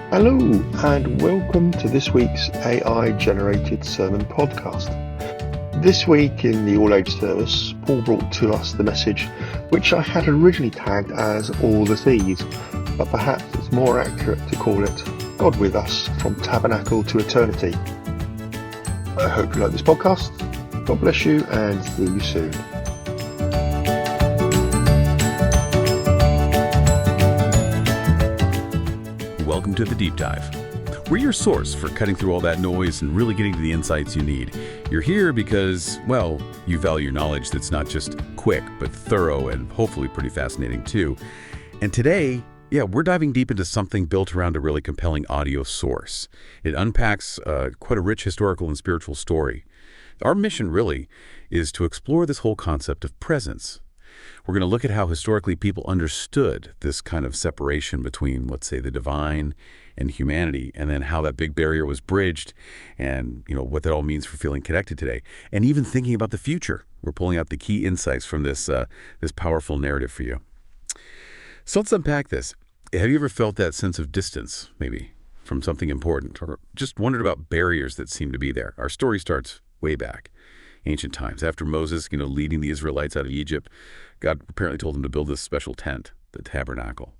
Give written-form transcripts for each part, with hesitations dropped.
Hello, and welcome to this week's AI-generated sermon podcast. This week in the all-age service, Paul brought to us the message which I had originally tagged as All the Thieves, but perhaps it's more accurate to call it God with Us from Tabernacle to Eternity. I hope you like this podcast. God bless you, and see you soon. Welcome to The Deep Dive. We're your source for cutting through all that noise and really getting to the insights you need. You're here because, well, you value knowledge that's not just quick, but thorough and hopefully pretty fascinating too. And today, we're diving deep into something built around a really compelling audio source. It unpacks quite a rich historical and spiritual story. Our mission really is to explore this whole concept of presence. We're going to look at how historically people understood this kind of separation between, let's say, the divine and humanity, and then how that big barrier was bridged and, what that all means for feeling connected today. And even thinking about the future. We're pulling out the key insights from this powerful narrative for you. So let's unpack this. Have you ever felt that sense of distance, maybe, from something important, or just wondered about barriers that seem to be there? Our story starts way back. Ancient times. After Moses, leading the Israelites out of Egypt, God apparently told them to build this special tent, the Tabernacle,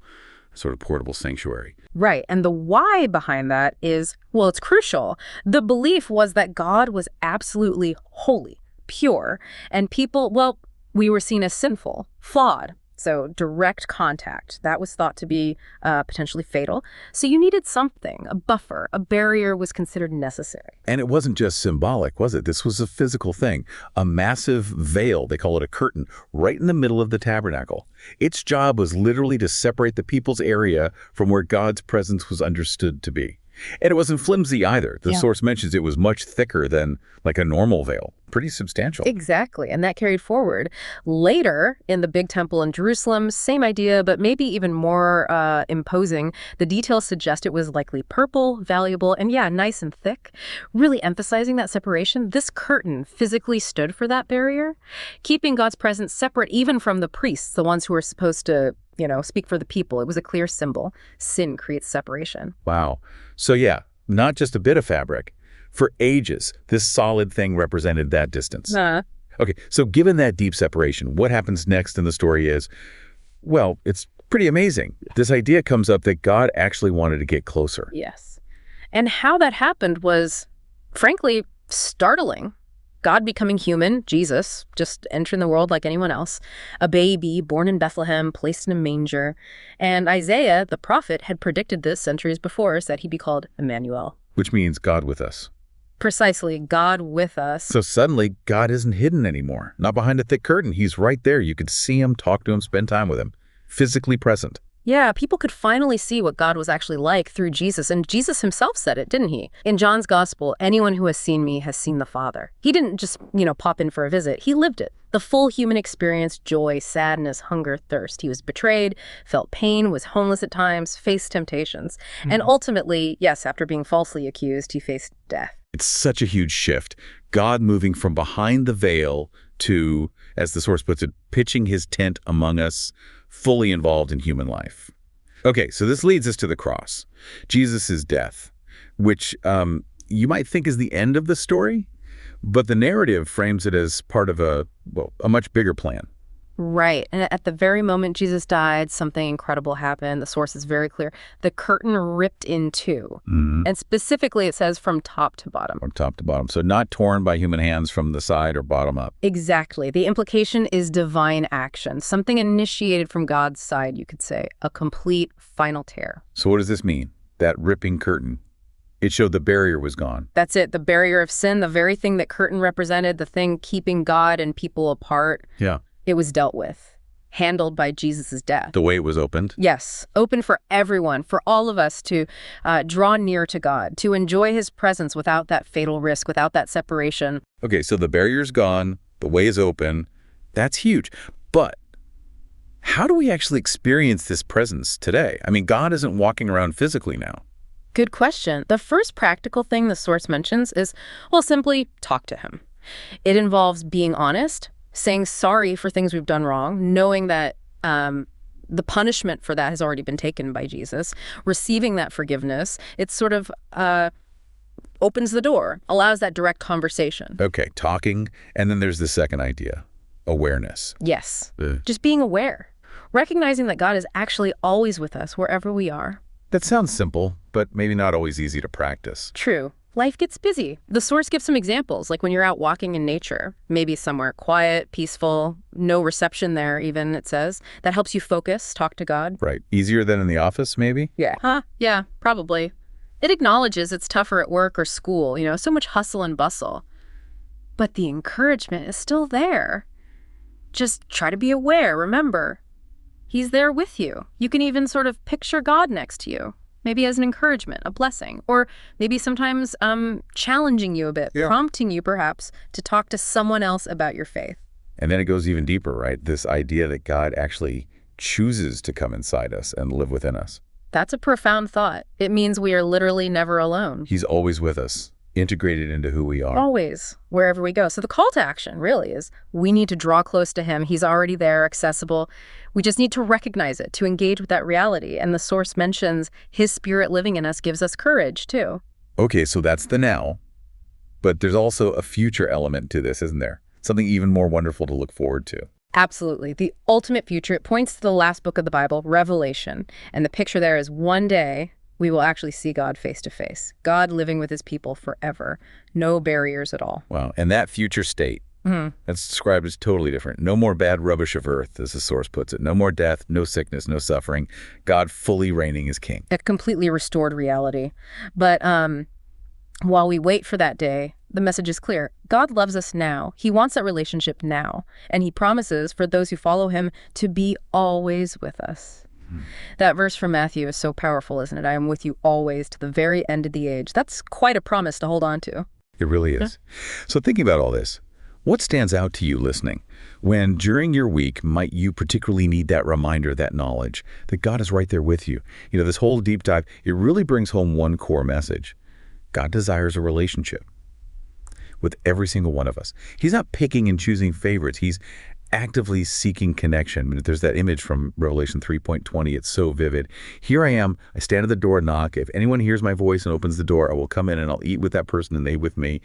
a sort of portable sanctuary. Right. And the why behind that is, well, it's crucial. The belief was that God was absolutely holy, pure, and people, we were seen as sinful, flawed. So direct contact, that was thought to be potentially fatal. So you needed something, a buffer, a barrier was considered necessary. And it wasn't just symbolic, was it? This was a physical thing, a massive veil, they call it a curtain, right in the middle of the tabernacle. Its job was literally to separate the people's area from where God's presence was understood to be. And it wasn't flimsy either. The source mentions it was much thicker than like a normal veil. Pretty substantial. Exactly. And that carried forward. Later, in the big temple in Jerusalem, same idea, but maybe even more imposing. The details suggest it was likely purple, valuable, and nice and thick. Really emphasizing that separation. This curtain physically stood for that barrier, keeping God's presence separate even from the priests, the ones who were supposed to speak for the people. It was a clear symbol. Sin creates separation. Wow. So not just a bit of fabric. For ages, this solid thing represented that distance. Okay, so given that deep separation, what happens next in the story is, well, it's pretty amazing. This idea comes up that God actually wanted to get closer. Yes. And how that happened was, frankly, startling. God becoming human, Jesus, just entering the world like anyone else, a baby born in Bethlehem, placed in a manger. And Isaiah, the prophet, had predicted this centuries before, said he'd be called Emmanuel. Which means God with us. Precisely, God with us. So suddenly, God isn't hidden anymore. Not behind a thick curtain. He's right there. You could see him, talk to him, spend time with him. Physically present. Yeah, people could finally see what God was actually like through Jesus. And Jesus himself said it, didn't he? In John's gospel, anyone who has seen me has seen the Father. He didn't just, pop in for a visit. He lived it. The full human experience, joy, sadness, hunger, thirst. He was betrayed, felt pain, was homeless at times, faced temptations. And ultimately, yes, after being falsely accused, he faced death. It's such a huge shift. God moving from behind the veil to, as the source puts it, pitching his tent among us, fully involved in human life. Okay, so this leads us to the cross, Jesus' death, which you might think is the end of the story, but the narrative frames it as part of a much bigger plan. Right. And at the very moment Jesus died, something incredible happened. The source is very clear. The curtain ripped in two. And specifically, it says from top to bottom. From top to bottom. So not torn by human hands from the side or bottom up. Exactly. The implication is divine action, something initiated from God's side, you could say, a complete final tear. So what does this mean? That ripping curtain. It showed the barrier was gone. That's it. The barrier of sin, the very thing that curtain represented, the thing keeping God and people apart. Yeah. It was dealt with, handled by Jesus' death. The way it was opened? Yes, open for everyone, for all of us to draw near to God, to enjoy his presence without that fatal risk, without that separation. Okay, so the barrier's gone, the way is open. That's huge. But how do we actually experience this presence today? I mean, God isn't walking around physically now. Good question. The first practical thing the source mentions is, simply talk to him. It involves being honest, saying sorry for things we've done wrong, knowing that The punishment for that has already been taken by Jesus. Receiving that forgiveness, it sort of opens the door, allows that direct conversation. Okay, talking, and then there's the second idea, awareness. Yes, just being aware. Recognizing that God is actually always with us wherever we are. That sounds simple, but maybe not always easy to practice. True. Life gets busy. The source gives some examples, like when you're out walking in nature, maybe somewhere quiet, peaceful, no reception there even, it says. That helps you focus, talk to God. Right. Easier than in the office, maybe? Yeah. Yeah, probably. It acknowledges it's tougher at work or school, so much hustle and bustle. But the encouragement is still there. Just try to be aware, remember. He's there with you. You can even sort of picture God next to you. Maybe as an encouragement, a blessing, or maybe sometimes challenging you a bit, prompting you perhaps to talk to someone else about your faith. And then it goes even deeper, right? This idea that God actually chooses to come inside us and live within us. That's a profound thought. It means we are literally never alone. He's always with us, integrated into who we are. Always, wherever we go. So the call to action really is we need to draw close to him. He's already there, accessible. We just need to recognize it, to engage with that reality. And the source mentions his spirit living in us gives us courage, too. Okay, so that's the now. But there's also a future element to this, isn't there? Something even more wonderful to look forward to. Absolutely. The ultimate future. It points to the last book of the Bible, Revelation. And the picture there is one day we will actually see God face to face. God living with his people forever. No barriers at all. Wow. And that future state, that's described as totally different. No more bad rubbish of earth, as the source puts it. No more death, no sickness, no suffering. God fully reigning as king. A completely restored reality. But while we wait for that day, the message is clear. God loves us now. He wants that relationship now. And he promises for those who follow him to be always with us. That verse from Matthew is so powerful, isn't it? I am with you always to the very end of the age. That's quite a promise to hold on to. It really is. So thinking about all this, what stands out to you listening? When during your week might you particularly need that reminder, that knowledge, that God is right there with you? This whole deep dive, it really brings home one core message. God desires a relationship with every single one of us. He's not picking and choosing favorites. He's actively seeking connection. There's that image from Revelation 3:20. It's so vivid. Here I am. I stand at the door and knock. If anyone hears my voice and opens the door, I will come in and I'll eat with that person and they with me.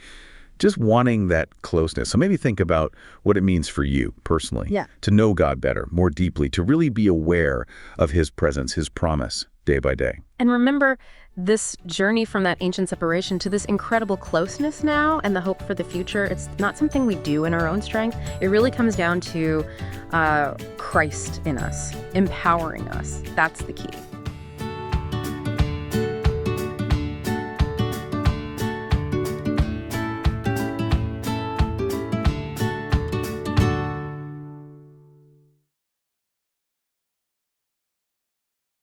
Just wanting that closeness. So maybe think about what it means for you personally to know God better, more deeply, to really be aware of his presence, his promise day by day. And remember this journey from that ancient separation to this incredible closeness now and the hope for the future. It's not something we do in our own strength. It really comes down to Christ in us, empowering us. That's the key.